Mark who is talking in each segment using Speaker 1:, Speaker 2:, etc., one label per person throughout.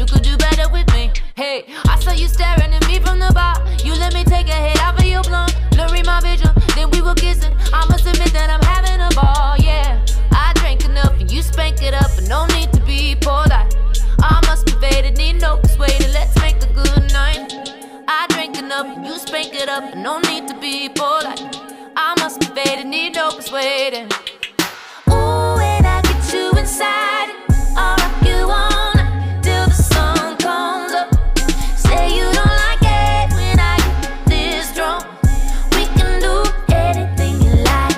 Speaker 1: could do better with me. Hey, I saw you staring at me from the bar. You let me take a hit off of your blunt, blurry my vision, then we were kissing. I must admit that I'm having a ball, yeah. I drank enough and you spank it up, and no need to be polite. I must be faded, need no persuading. Let's make a good night. I drank enough and you spank it up, and no need to be polite. I must be faded, need no persuading. Ooh, when I get you inside, I'll rock you all night till the sun comes up. Say you don't like it when I get this drunk. We can do anything you like.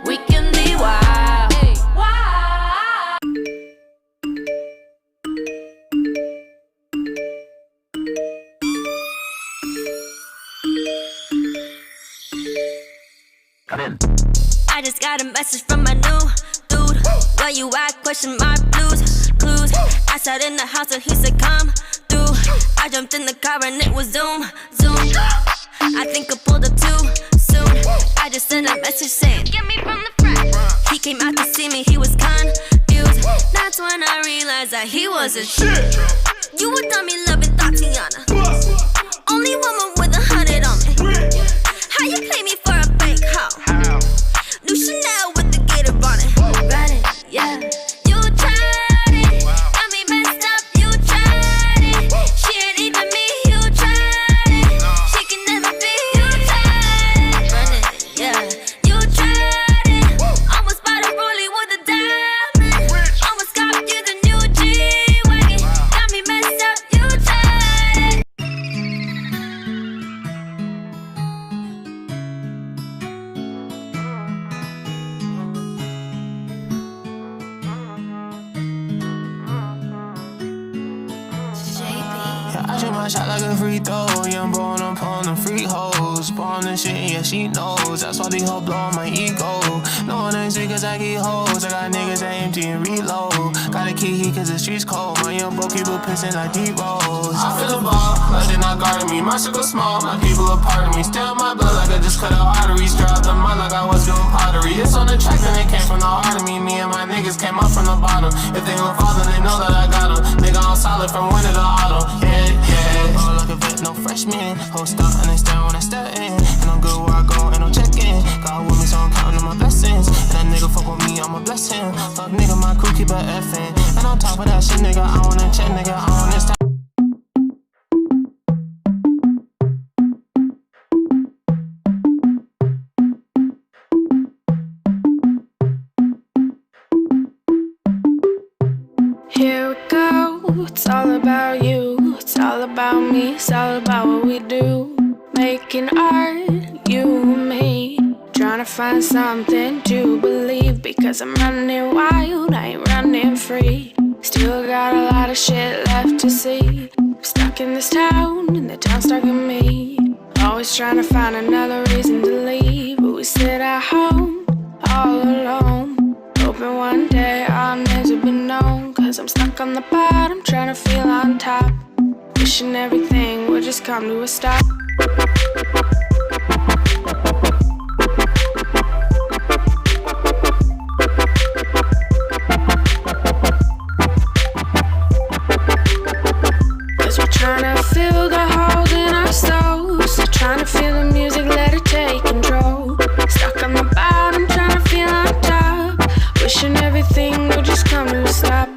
Speaker 1: We can be wild. Hey, wild.
Speaker 2: Come in.
Speaker 3: I just got a message from my new dude. Where you at? Question my blues, clues. I sat in the house and he said come through. I jumped in the car and it was zoom, zoom. I think I pulled up too soon. I just sent a message saying get me from the front. He came out to see me, he was confused. That's when I realized that he wasn't shit. You a dummy loving Tatiana. Only woman with 100 on me. How you play me for a fake hoe? New Chanel with the gator on it. Run it, yeah. You tried it. Got me messed up, you tried it. She ain't even me, you tried it. She can never be, you tried it. Run it, yeah. You tried it. Almost bought a rollie with a diamond. Almost got you the new G-Wagon. Got me messed up, you tried it.
Speaker 4: I shoot my shot like a free throw. Young bro, I'm pulling them free hoes. Ballin' this shit, yeah, she knows. That's why they hoes blow my ego. No one ain't sick cause I get hoes. I got niggas that empty and reload. Got a key here cause the streets cold. My young bro keep it pissing like D-Rose. I feel the ball, like they not guarding me. My circle small, my people a part of me. Still my blood like I just cut out arteries. Dropped the mud like I was doing pottery. It's on the track and it came from the heart of me. Me and my niggas came up from the bottom. If they gon' fall then they know that I got them. Nigga, I'm solid from winter to autumn. Yeah, yeah. Oh, like a vet, no freshman. Host up, understand when I step in. And I'm good where I go, and no check-in. God with me, so I'm counting on my blessings. And that nigga fuck with me, I'ma bless him. Fuck nigga, my crew keep a effing. And on top of that shit, nigga, I wanna check, nigga, I want this time.
Speaker 5: Here we go, it's all about you, it's all about me, it's all about what we do. Making art, you and me, trying to find something to believe. Because I'm running wild, I ain't running free. Still got a lot of shit left to see. I'm stuck in this town, and the town's stuck in me. Always trying to find another reason to leave, but we sit at home, all alone. Hoping one day I'll never be known. Cause I'm stuck on the bottom, trying to feel on top. Wishing everything would just come to a stop. Cause we're trying to fill the holes in our souls. So trying to feel the music, let it take control. Stuck on the bottom, trying to feel on top. Wishing everything would just come to a stop.